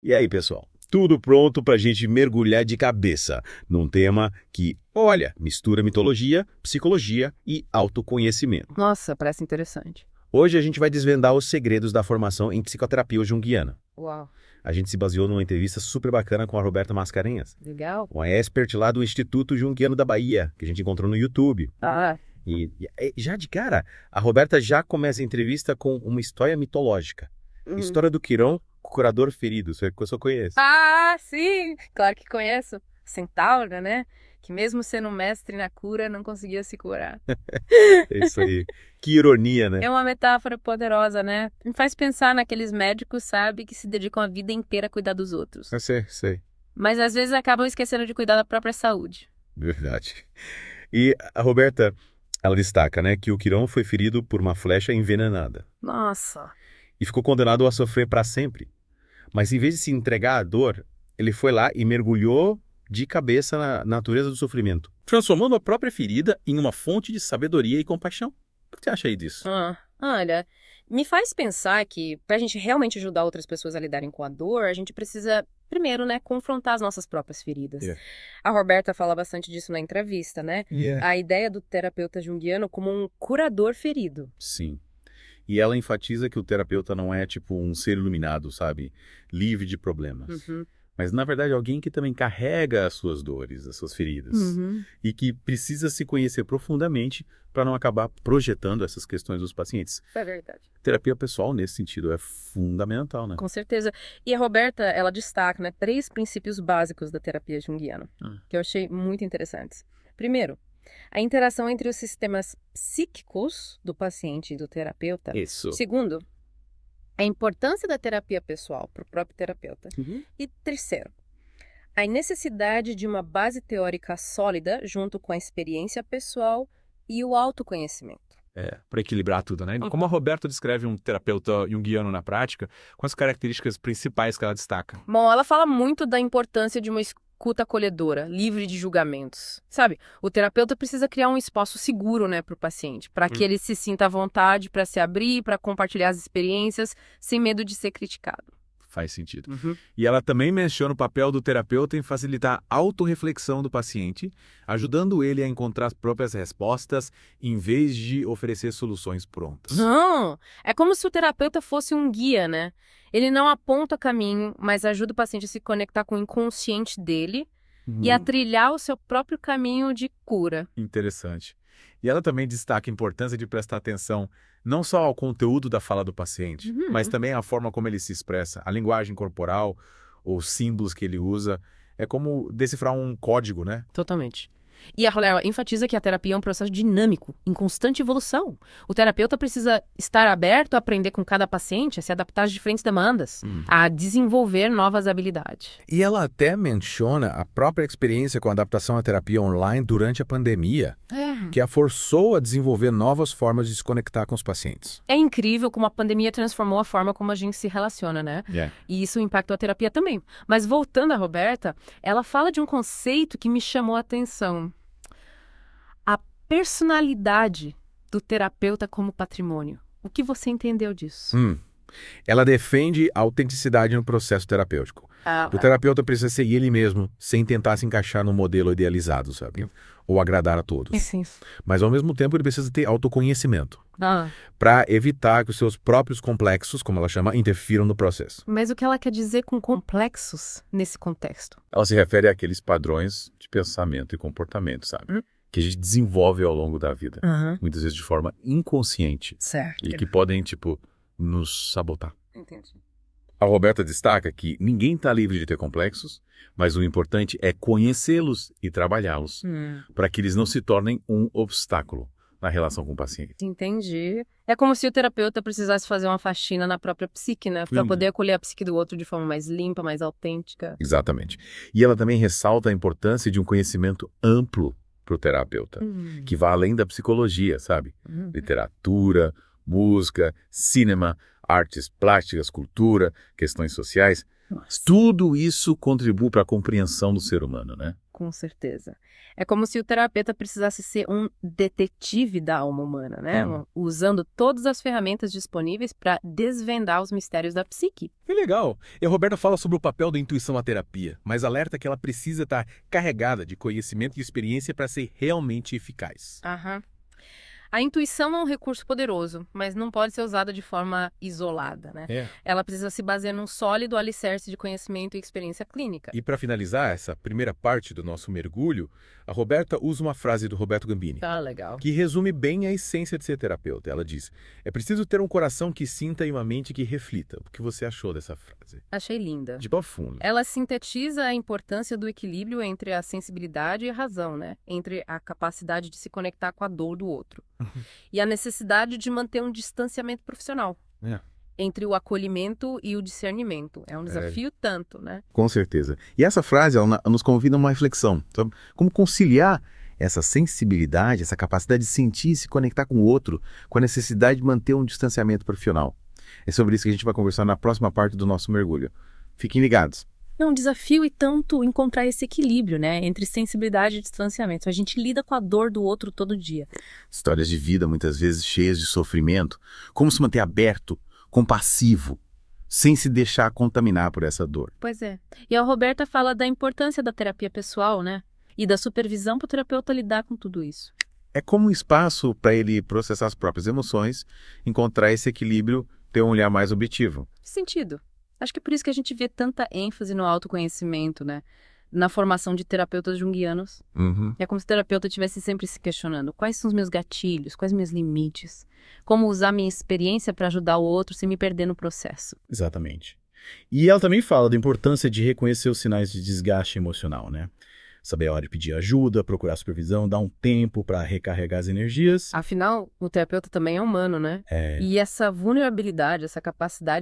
E aí, pessoal? Tudo pronto para a gente mergulhar de cabeça num tema que, olha, mistura mitologia, psicologia e autoconhecimento. Nossa, parece interessante. Hoje a gente vai desvendar os segredos da formação em psicoterapia junguiana. Uau, A gente se baseou numa entrevista super bacana com a Roberta Mascarenhas, legal. uma expert lá do Instituto Junguiano da Bahia, que a gente encontrou no YouTube. Ah, E já de cara, a Roberta já começa a entrevista com uma história mitológica. uhum. História do Quirão, curador ferido, você que eu só conheço. Sim, claro que conheço. Centauro, né? Que mesmo sendo mestre na cura, não conseguia se curar. É isso aí. Que ironia, né? É uma metáfora poderosa, né? Me faz pensar naqueles médicos, sabe, que se dedicam a vida inteira a cuidar dos outros. Eu sei, sei. Mas às vezes acabam esquecendo de cuidar da própria saúde. Verdade. E a Roberta, ela destaca, né, que o Quirão foi ferido por uma flecha envenenada Nossa. e ficou condenado a sofrer para sempre. Mas em vez de se entregar à dor, ele foi lá e mergulhou de cabeça na natureza do sofrimento. Transformando a própria ferida em uma fonte de sabedoria e compaixão. O que você acha aí disso? Olha, me faz pensar que para a gente realmente ajudar outras pessoas a lidarem com a dor, a gente precisa, primeiro, né, confrontar as nossas próprias feridas. Yeah. A Roberta fala bastante disso na entrevista, né? Yeah. A ideia do terapeuta junguiano como um curador ferido. Sim. E ela enfatiza que o terapeuta não é tipo um ser iluminado, sabe? Livre de problemas. Uhum. Mas, na verdade, alguém que também carrega as suas dores, as suas feridas. Uhum. E que precisa se conhecer profundamente para não acabar projetando essas questões dos pacientes. É verdade. Terapia pessoal, nesse sentido, é fundamental, né? Com certeza. E a Roberta, ela destaca, né, 3 princípios básicos da terapia junguiana, que eu achei muito interessantes. Primeiro, a interação entre os sistemas psíquicos do paciente e do terapeuta. Isso. Segundo, a importância da terapia pessoal para o próprio terapeuta. Uhum. E terceiro, a necessidade de uma base teórica sólida junto com a experiência pessoal e o autoconhecimento. Para equilibrar tudo, né? Como a Roberta descreve um terapeuta junguiano na prática, com as características principais que ela destaca. Bom, ela fala muito da importância de uma escuta acolhedora, livre de julgamentos. Sabe, o terapeuta precisa criar um espaço seguro, né, para o paciente, para que ele se sinta à vontade para se abrir, para compartilhar as experiências, sem medo de ser criticado. Faz sentido. E ela também menciona o papel do terapeuta em facilitar a autorreflexão do paciente, ajudando ele a encontrar as próprias respostas, em vez de oferecer soluções prontas. Não, é como se o terapeuta fosse um guia, né? Ele não aponta caminho, mas ajuda o paciente a se conectar com o inconsciente dele e a trilhar o seu próprio caminho de cura. Interessante. E ela também destaca a importância de prestar atenção não só ao conteúdo da fala do paciente, mas também à forma como ele se expressa, a linguagem corporal, os símbolos que ele usa. É como decifrar um código, né? Totalmente. E ela enfatiza que a terapia é um processo dinâmico, em constante evolução. O terapeuta precisa estar aberto a aprender com cada paciente, a se adaptar às diferentes demandas, a desenvolver novas habilidades. E ela até menciona a própria experiência com a adaptação à terapia online durante a pandemia, que a forçou a desenvolver novas formas de se conectar com os pacientes. É incrível como a pandemia transformou a forma como a gente se relaciona, né? E isso impactou a terapia também. Mas voltando à Roberta, ela fala de um conceito que me chamou a atenção. A personalidade do terapeuta como patrimônio. O que você entendeu disso? Ela defende a autenticidade no processo terapêutico. O terapeuta precisa ser ele mesmo, sem tentar se encaixar no modelo idealizado, sabe? Ou agradar a todos. Sim. Mas, ao mesmo tempo, ele precisa ter autoconhecimento, para evitar que os seus próprios complexos, como ela chama, interfiram no processo. Mas o que ela quer dizer com complexos nesse contexto? Ela se refere àqueles padrões de pensamento e comportamento, sabe? Que a gente desenvolve ao longo da vida. Muitas vezes de forma inconsciente. Certo. E que podem, tipo, nos sabotar. Entendi. A Roberta destaca que ninguém está livre de ter complexos, mas o importante é conhecê-los e trabalhá-los, para que eles não se tornem um obstáculo na relação com o paciente. Entendi. É como se o terapeuta precisasse fazer uma faxina na própria psique, né? Para poder acolher a psique do outro de forma mais limpa, mais autêntica. Exatamente. E ela também ressalta a importância de um conhecimento amplo para o terapeuta, que vá além da psicologia, sabe? Literatura, música, cinema, artes plásticas, cultura, questões sociais. Tudo isso contribui para a compreensão do ser humano, né? Com certeza. É como se o terapeuta precisasse ser um detetive da alma humana, né? Usando todas as ferramentas disponíveis para desvendar os mistérios da psique. Que legal! E a Roberta fala sobre o papel da intuição na terapia, mas alerta que ela precisa estar carregada de conhecimento e experiência para ser realmente eficaz. A intuição é um recurso poderoso, mas não pode ser usada de forma isolada, né? Ela precisa se basear num sólido alicerce de conhecimento e experiência clínica. E para finalizar essa primeira parte do nosso mergulho, a Roberta usa uma frase do Roberto Gambini, Legal. que resume bem a essência de ser terapeuta. Ela diz: é preciso ter um coração que sinta e uma mente que reflita. O que você achou dessa frase? Achei linda. De profundo. Ela sintetiza a importância do equilíbrio entre a sensibilidade e a razão, né? Entre a capacidade de se conectar com a dor do outro. E a necessidade de manter um distanciamento profissional. Entre o acolhimento e o discernimento. É um desafio tanto, né? Com certeza. E essa frase ela nos convida a uma reflexão. Sabe? Como conciliar essa sensibilidade, essa capacidade de sentir e se conectar com o outro, com a necessidade de manter um distanciamento profissional. É sobre isso que a gente vai conversar na próxima parte do nosso mergulho. Fiquem ligados. É um desafio e tanto encontrar esse equilíbrio, né? Entre sensibilidade e distanciamento. A gente lida com a dor do outro todo dia. Histórias de vida muitas vezes cheias de sofrimento. Como se manter aberto, compassivo, sem se deixar contaminar por essa dor. Pois é. E a Roberta fala da importância da terapia pessoal, né? E da supervisão para o terapeuta lidar com tudo isso. É como um espaço para ele processar as próprias emoções, encontrar esse equilíbrio, ter um olhar mais objetivo. Sentido. Acho que é por isso que a gente vê tanta ênfase no autoconhecimento, né? Na formação de terapeutas junguianos. É como se o terapeuta estivesse sempre se questionando: quais são os meus gatilhos, quais os meus limites? Como usar minha experiência para ajudar o outro sem me perder no processo. Exatamente. E ela também fala da importância de reconhecer os sinais de desgaste emocional, né? Saber a hora de pedir ajuda, procurar supervisão, dar um tempo para recarregar as energias. Afinal, o terapeuta também é humano, né? E essa vulnerabilidade, essa capacidade